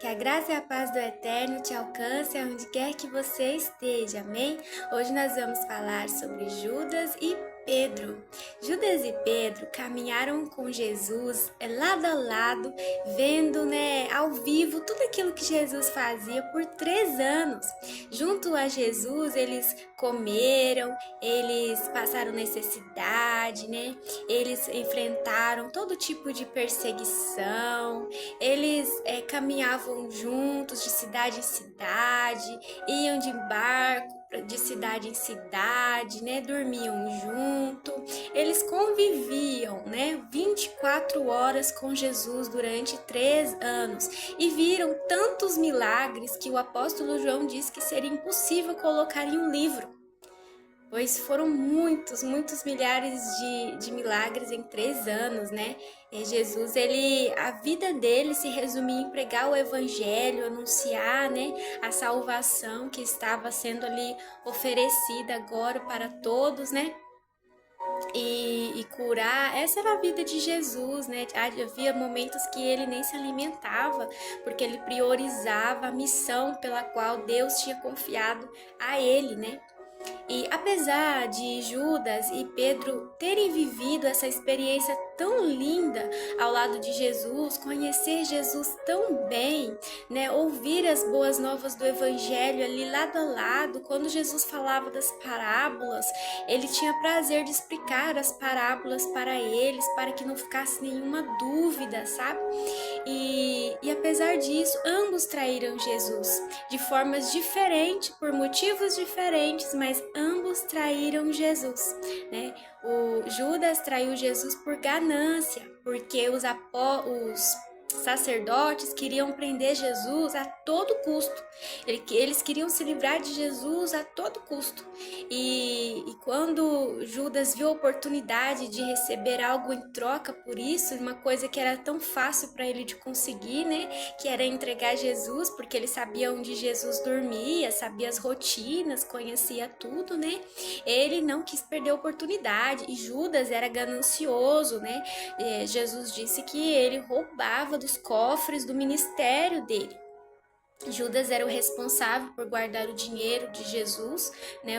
Que a graça e a paz do Eterno te alcance aonde quer que você esteja, amém? Hoje nós vamos falar sobre Judas e Pedro. Judas e Pedro caminharam com Jesus lado a lado, vendo, ao vivo tudo aquilo que Jesus fazia por 3 anos. Junto a Jesus, eles comeram, eles passaram necessidade, Eles enfrentaram todo tipo de perseguição, eles caminhavam juntos de cidade em cidade, iam de barco de cidade em cidade, dormiam junto, eles conviviam, 24 horas com Jesus durante 3 anos e viram tantos milagres que o apóstolo João diz que seria impossível colocar em um livro, pois foram muitos milhares de milagres em 3 anos, E Jesus, a vida dele se resumia em pregar o evangelho, anunciar, a salvação que estava sendo ali oferecida agora para todos, E curar. Essa era a vida de Jesus, Havia momentos que ele nem se alimentava, porque ele priorizava a missão pela qual Deus tinha confiado a ele, E apesar de Judas e Pedro terem vivido essa experiência tão linda ao lado de Jesus, conhecer Jesus tão bem, ouvir as boas novas do Evangelho ali lado a lado, quando Jesus falava das parábolas, ele tinha prazer de explicar as parábolas para eles, para que não ficasse nenhuma dúvida, sabe? E apesar disso, ambos traíram Jesus de formas diferentes, por motivos diferentes, mas ambos traíram Jesus, O Judas traiu Jesus por ganância, porque os sacerdotes queriam prender Jesus a todo custo. Eles queriam se livrar de Jesus a todo custo. E quando Judas viu a oportunidade de receber algo em troca por isso, uma coisa que era tão fácil para ele de conseguir, que era entregar Jesus, porque ele sabia onde Jesus dormia, sabia as rotinas, conhecia tudo, Ele não quis perder a oportunidade. E Judas era ganancioso, Jesus disse que ele roubava dos cofres do ministério dele. Judas era o responsável por guardar o dinheiro de Jesus,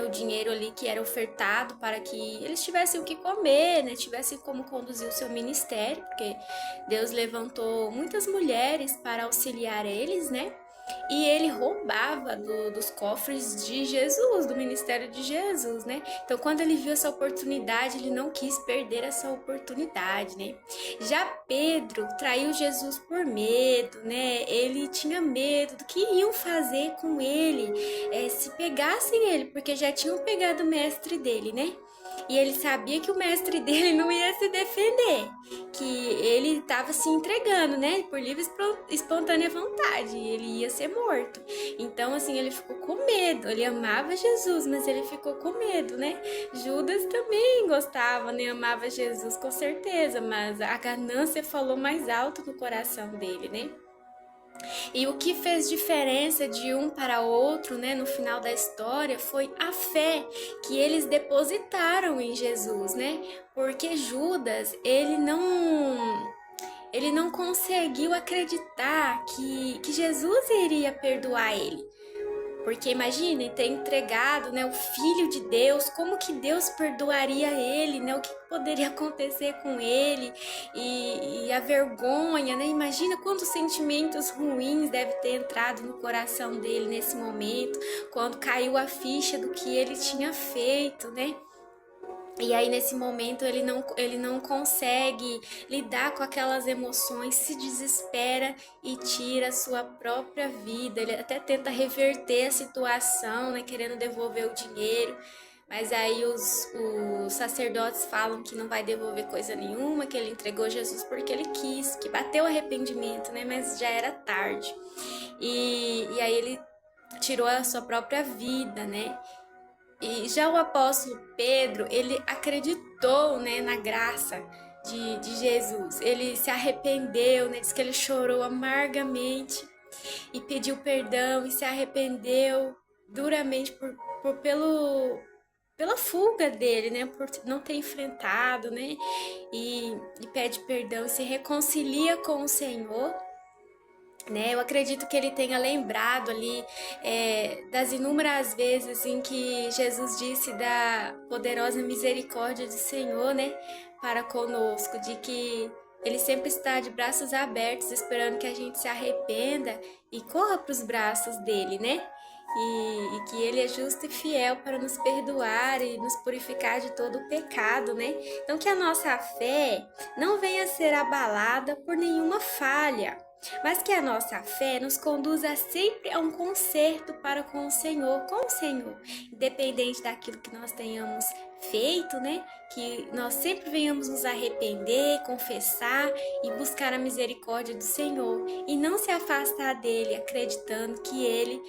o dinheiro ali que era ofertado para que eles tivessem o que comer, tivessem como conduzir o seu ministério, porque Deus levantou muitas mulheres para auxiliar eles, E ele roubava dos cofres de Jesus, do ministério de Jesus, Então, quando ele viu essa oportunidade, ele não quis perder essa oportunidade, Já Pedro traiu Jesus por medo, Ele tinha medo do que iam fazer com ele, se pegassem ele, porque já tinham pegado o mestre dele, E ele sabia que o mestre dele não ia se defender, que ele estava se entregando, por livre e espontânea vontade, e ele ia ser morto. Então, assim, ele ficou com medo. Ele amava Jesus, mas ele ficou com medo, Judas também gostava, amava Jesus, com certeza, mas a ganância falou mais alto no coração dele, E o que fez diferença de um para outro, no final da história, foi a fé que eles depositaram em Jesus, Porque Judas, ele não conseguiu acreditar que Jesus iria perdoar ele. Porque imagine ter entregado, o Filho de Deus, como que Deus perdoaria ele, O que poderia acontecer com ele e a vergonha, Imagina quantos sentimentos ruins deve ter entrado no coração dele nesse momento, quando caiu a ficha do que ele tinha feito, E aí, nesse momento, ele não consegue lidar com aquelas emoções, se desespera e tira a sua própria vida. Ele até tenta reverter a situação, querendo devolver o dinheiro. Mas aí os sacerdotes falam que não vai devolver coisa nenhuma, que ele entregou Jesus porque ele quis, que bateu arrependimento, Mas já era tarde. E aí ele tirou a sua própria vida, E já o apóstolo Pedro, ele acreditou, na graça de Jesus. Ele se arrependeu, diz que ele chorou amargamente e pediu perdão e se arrependeu duramente pela fuga dele, por não ter enfrentado, e pede perdão, se reconcilia com o Senhor. né? Eu acredito que ele tenha lembrado ali das inúmeras vezes em que Jesus disse da poderosa misericórdia do Senhor, né, para conosco, de que ele sempre está de braços abertos, esperando que a gente se arrependa e corra para os braços dele, né? E que ele é justo e fiel para nos perdoar e nos purificar de todo o pecado, né? Então que a nossa fé não venha a ser abalada por nenhuma falha, mas que a nossa fé nos conduza sempre a um conserto para com o Senhor, independente daquilo que nós tenhamos feito, né? Que nós sempre venhamos nos arrepender, confessar e buscar a misericórdia do Senhor e não se afastar dele, acreditando que ele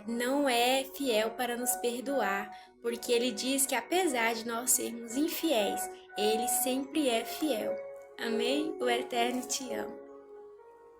não é fiel para nos perdoar, porque ele diz que apesar de nós sermos infiéis, ele sempre é fiel. Amém? O Eterno te ama.